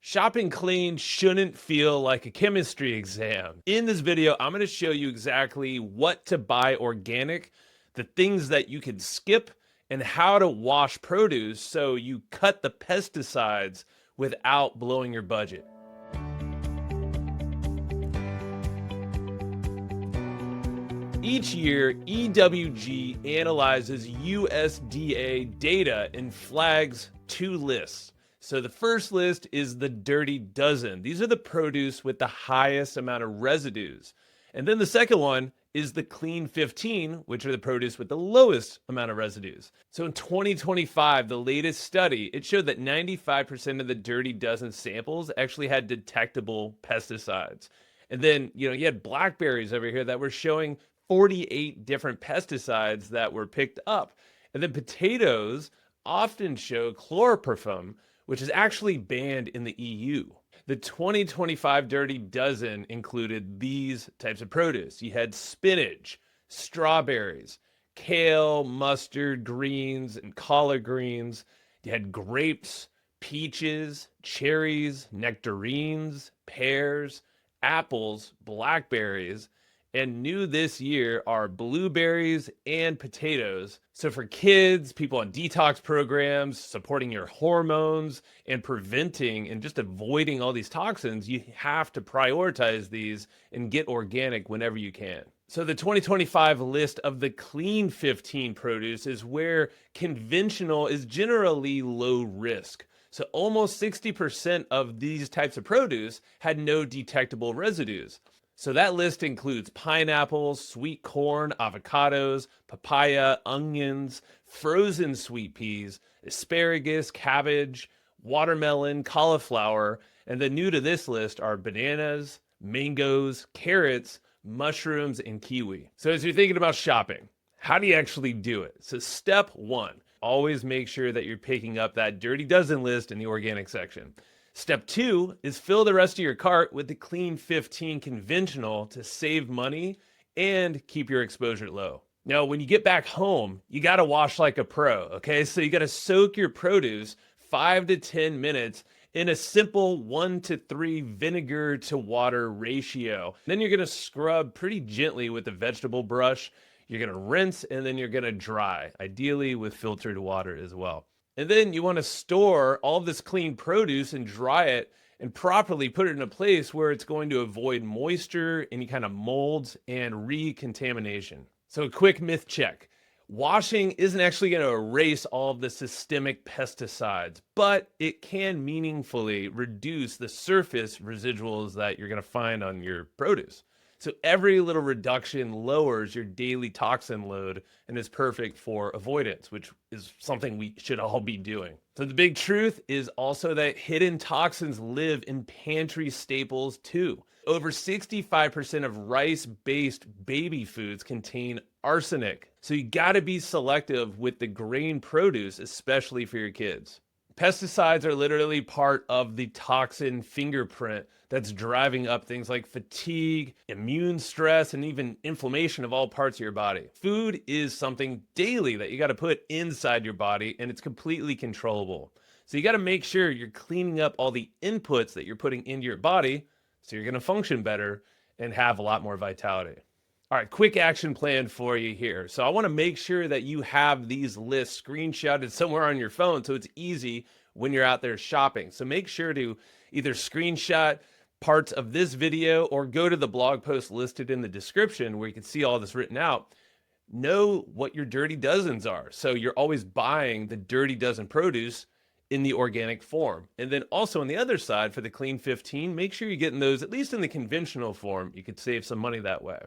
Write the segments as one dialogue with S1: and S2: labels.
S1: Shopping clean shouldn't feel like a chemistry exam. In this video, I'm going to show you exactly what to buy organic, the things that you can skip, and how to wash produce so you cut the pesticides without blowing your budget. Each year, EWG analyzes USDA data and flags two lists. So the first list is the dirty dozen. These are the produce with the highest amount of residues. And then the second one is the clean 15, which are the produce with the lowest amount of residues. So in 2025, the latest study, it showed that 95% of the dirty dozen samples actually had detectable pesticides. And then, you had blackberries over here that were showing 48 different pesticides that were picked up. And then potatoes often show chloroperfum, which is actually banned in the EU. The 2025 Dirty Dozen included these types of produce. You had spinach, strawberries, kale, mustard, greens, and collard greens. You had grapes, peaches, cherries, nectarines, pears, apples, blackberries, and new this year are blueberries and potatoes. So for kids, people on detox programs, supporting your hormones and preventing and just avoiding all these toxins, you have to prioritize these and get organic whenever you can. So the 2025 list of the clean 15 produce is where conventional is generally low risk. So almost 60% of these types of produce had no detectable residues. So that list includes pineapples, sweet corn, avocados, papaya, onions, frozen sweet peas, asparagus, cabbage, watermelon, cauliflower, and the new to this list are bananas, mangoes, carrots, mushrooms, and kiwi. So as you're thinking about shopping, how do you actually do it? So step one, always make sure that you're picking up that Dirty Dozen list in the organic section. Step two is fill the rest of your cart with the clean 15 conventional to save money and keep your exposure low. Now, when you get back home, you got to wash like a pro, okay? So you got to soak your produce 5 to 10 minutes in a simple 1 to 3 vinegar to water ratio. Then you're going to scrub pretty gently with a vegetable brush. You're going to rinse and then you're going to dry, ideally with filtered water as well. And then you want to store all this clean produce and dry it and properly put it in a place where it's going to avoid moisture, any kind of molds, and recontamination. So a quick myth check. Washing isn't actually going to erase all of the systemic pesticides, but it can meaningfully reduce the surface residuals that you're going to find on your produce. So every little reduction lowers your daily toxin load and is perfect for avoidance, which is something we should all be doing. So the big truth is also that hidden toxins live in pantry staples too. Over 65% of rice-based baby foods contain arsenic. So you gotta be selective with the grain produce, especially for your kids. Pesticides are literally part of the toxin fingerprint that's driving up things like fatigue, immune stress, and even inflammation of all parts of your body. Food is something daily that you got to put inside your body, and it's completely controllable. So you got to make sure you're cleaning up all the inputs that you're putting into your body so you're going to function better and have a lot more vitality. All right, quick action plan for you here. So I want to make sure that you have these lists screenshotted somewhere on your phone so it's easy when you're out there shopping. So make sure to either screenshot parts of this video or go to the blog post listed in the description where you can see all this written out. Know what your dirty dozens are. So you're always buying the dirty dozen produce in the organic form. And then also on the other side for the clean 15, make sure you're getting those at least in the conventional form. You could save some money that way.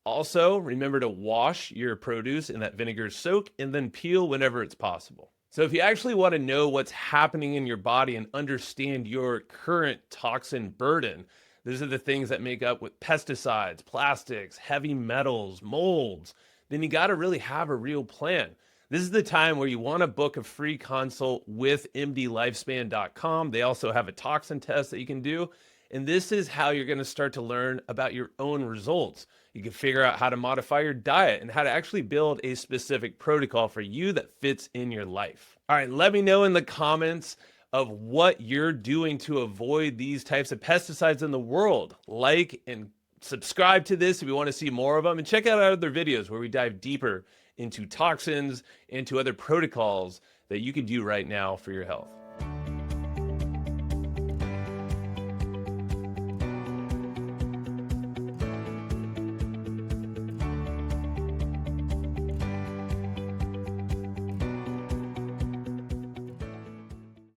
S1: Also, remember to wash your produce in that vinegar soak and then peel whenever it's possible. So if you actually want to know what's happening in your body and understand your current toxin burden, those are the things that make up with pesticides, plastics, heavy metals, molds, then you got to really have a real plan. This is the time where you want to book a free consult with mdlifespan.com. They also have a toxin test that you can do. And this is how you're going to start to learn about your own results. You can figure out how to modify your diet and how to actually build a specific protocol for you that fits in your life. All right, let me know in the comments of what you're doing to avoid these types of pesticides in the world. Like and subscribe to this if you want to see more of them, and check out our other videos where we dive deeper into toxins, into other protocols that you can do right now for your health.